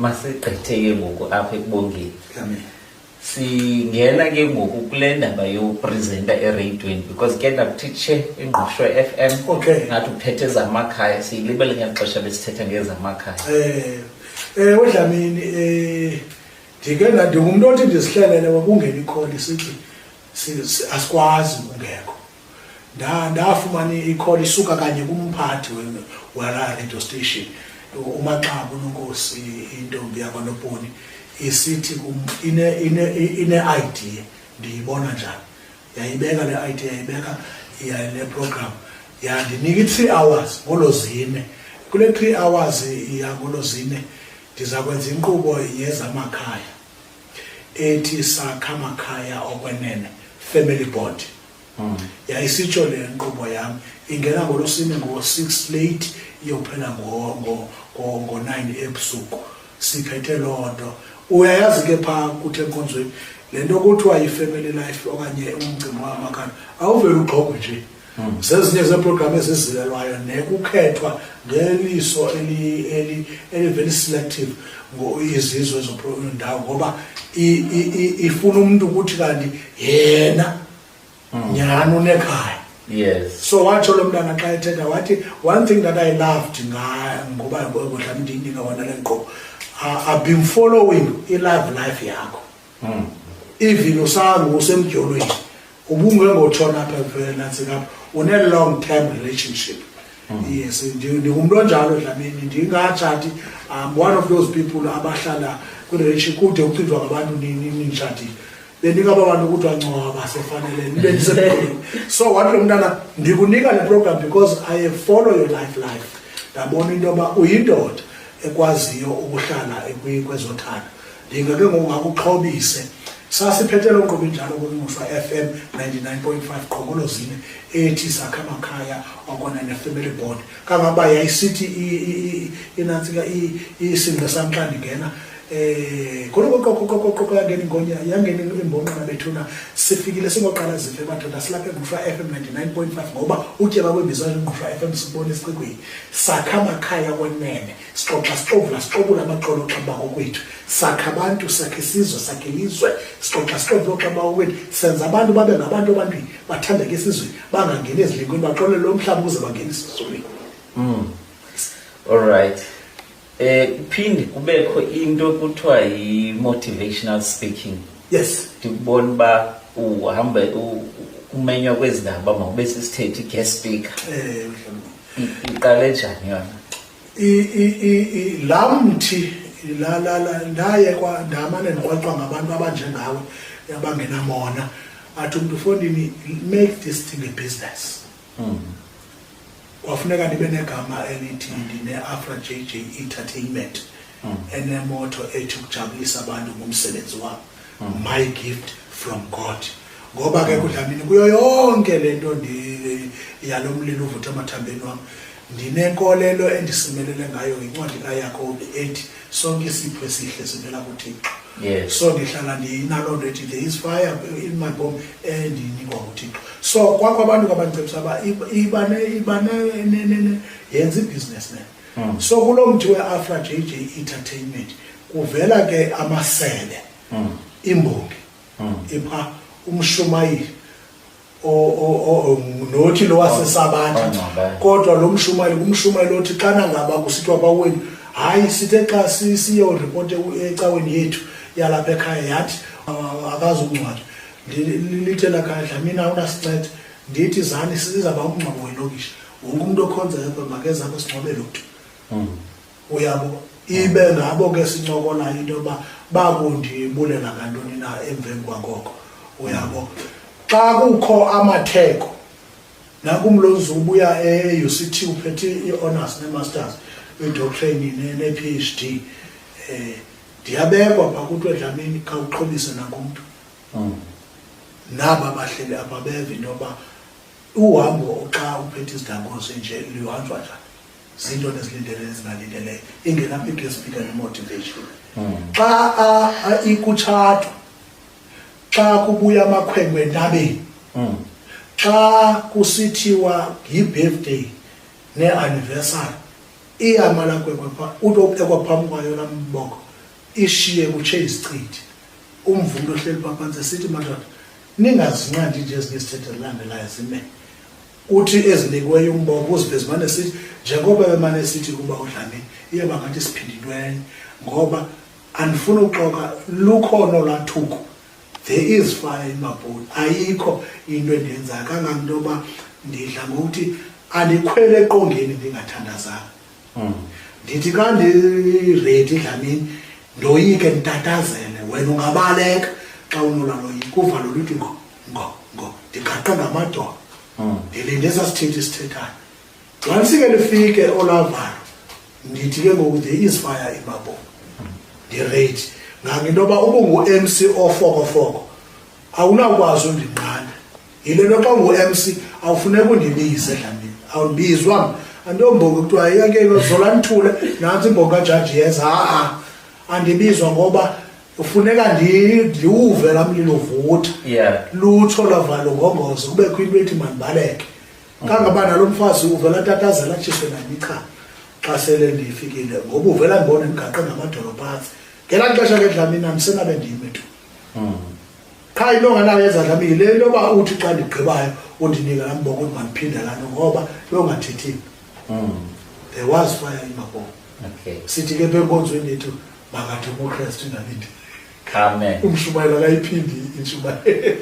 Masiqhetheke ngoku apha ekubongeni. Singena ke ngoku kule ndaba yopresenta ereyidweni because ke ndakutitshe ingqusho FM ngathi uphethe ezamakhaya siyilibele ngexesha besithetha ngezamakhaya. Wedlamini ndike ndingumuntu othi ndisihlelele wakungena ikholi sithi asikwazi ungekho. Ndafumana ikholi isuka kanye kumphathi wala radio station uMaxabu uNonkosi intombi yakwaNoponi isithi ine idea ndiyibona njani yayibeka le idea yayibeka le program yandinika 3 hours ngolozine kule 3 hours ngolozine ndiza kwenza inkqubo yezamakhaya ethi sakha amakhaya okwenene family bond. Yayisitsho le nkqubo yami ingena ngolosine ngo6 late iyophela ngo9 ebusuku siphethe lonto uyayazi ke pha kuthe enkonzweni lento kuthiwa yi-family life okanye umcimbi wamakhaya awuvele ugxogwe nje zezinye zeprogram ezizilelwayo nekukhethwa ngeliso eli very selective izizwe ezoprogramu ngoba ifuna umuntu ukuthi kanti yena nyani unekhaya. Yes. So watsho lo mntana xa ethetha wathi one thing that I loved ngoba mhlawumbe ndiyinika wona le nkqubo I've been following i-live life yakho. Even usangu usemdyolweni ubungengotshona apha nantsika une-long term relationship. Yes, ndingumuntu onjalo Dlamini ndingatshati. I'm one of those people abahlala kwi-relationship kude ukuchithwa ngabantu nitshadile. Bendingaba abantu ukuthi wancoba sefanele nibe ndisemkhulu. So wathi lo mntana ndikunika le program because I follow your life. Ndabona into yoba uyindoda ekwaziyo ukuhlala kwezothanda. Ndingake ngokungakuxhobise sasiphethe lo nkqubo njalo kuNgqusho FM 99.5 qongolozine ethi sakha amakhaya okwenene family bond. Kangaba yayisithi inantsika isinga samxa ndingena khona yangena ingonya yangena imbonqana bethuna sifikile singoqala zive madoda silapha eNgqusho FM 99.5 ngoba utyeba kwembizo yeNgqusho FM sibone isicikweni sakha amakhaya kwenene sixoxula amaqolo xamba kwethu sakha abantu sakhe isizwe sakhe ilizwe sixoxula xamba kwethu senza abantu babe ngabantu abantwini bathandeke isizwe bangangena ezilingweni baxolele lo mhlaba ukuze bangene isizweni. All right. Phinde kubekho into kuthiwa yi-motivational speaking. Yes. Ndikubona uba uhamba umenywa kwezi ndaba mawube sisithethe i-guest speaker. Iqale njani yona? Laa mthi ndaye ndamane ndikrwaqwa ngabantu abanjengawe abangenamona athi umntu ufondini make this thing a business. Kwafuneka ndibe negama elithi ndine-Afra JJ Entertainment enemoto ethi ukujabulisa abantu ngumsebenzi wami, my gift from God. Ngoba ke kuDlamini kuyo yonke lento yalo mlilo uvutha amathambeni wami ndinenkolelo endisimelele ngayo incwadi kaYakobi ethi sonke isipho esihle sivela kuThixo. Yes. So ndihlala ndinalo nto ethi there is fire in my bone endiyinikwa nguThixo. So kwakho abantu abancebisa aba yenza ibhizinesi ne. So kulo mthi we-Afra JJ Entertainment kuvela ke amasele imbongi ipha umshumayeli nothi lo waseSabatha kodwa lo mshumayeli othi xana ngaba kusithiwa kwaweni hayi sithe xa siyo report ecaweni yethu yalapha ekhaya yathi akazungcwathwa lithela khaya Dlamini unasincede ndithi zani sizaba umngcwabo welokishi wonke umuntu okhonza yapha makeze apho singcwabele ukuthi uyabo ibe ngabo ke sincokolayo into yoba bakundibulela ngantoni na emveni kwangoko uyabo xa kukho amatheko nakumlozi ubuya e-UCT uphethe i-honors ne-masters i-doctorate ne-PhD ndiyabekwa pha kuthiwe Dlamini khawuxhobise nankumntu naba bahleli apha beve into yoba uhambo xa uphethe isidangoso nje lihanjwa njani zinto nezilindeleyo ezingalindeleyo ingelapha i-guest speaker ne-motivation. Xa ikutshatwa xa kubuya amakhwenkwe entabeni xa kusithiwa yi-birthday ne-anniversary iyama lakwekwe pha uto ekwa phambi kwayo lamboko ishiye kutshe isichithi umvundo ohleli phansi sithi madoda ningazinqandi nje ezinye isithethe zilandelayo zime uthi ezinikweyo umbongo uziveze manje sithi njengoba bemane sithi kuba uDlamini iye bangathi siphindilweni ngoba andifuna uxoka lukhono lathuko there is fire in my bone ayikho into endenza kangangoba ndidla ngokuthi andikhwele eqongeni ndingathandazanga ndithi kanti ready Dlamini ndoyike ntatazele wena ungabaleka xa unolalo yikuva lo luthi ngo ndigaqa ngamadolo ndilinde sasithethi sithethayo xa sike lifike olavalo ndithi ke ngoku there is fire in my bone ndi-ready ngangintoba ubungu-MC ofokofoko awunakwazi undinqanda yile nto xa ungu-MC awufuneka undibize Dlamini awubizwa antombongo kuthiwa yake zola nithule nantsi imbongo kajaji yeza andibizwa ngoba ufuneka ndiwuve laa mlilo vutha lutsho lavalo ngongozo kubekho into ethi mandibaleke kangaba nalo mfazi uvela tatazela atshiswe namicha xa sele ndifikile ngoba uvela ndibone ndigaqe ngamadolo phantsi ngelaa xesha ke Dlamini andisenabe ndime tu qha into onganayenza Dlamini le nto yoba uthi xa ndigqibayo undinika laa mbongo uthi mandiphinde laa nto ngoba beyongathethini there was fire in my bone sithi ke pha enkonzweni yethu bangathi uMokrestu Dlamini Amen. umshumayela kayiphindi inshumayelo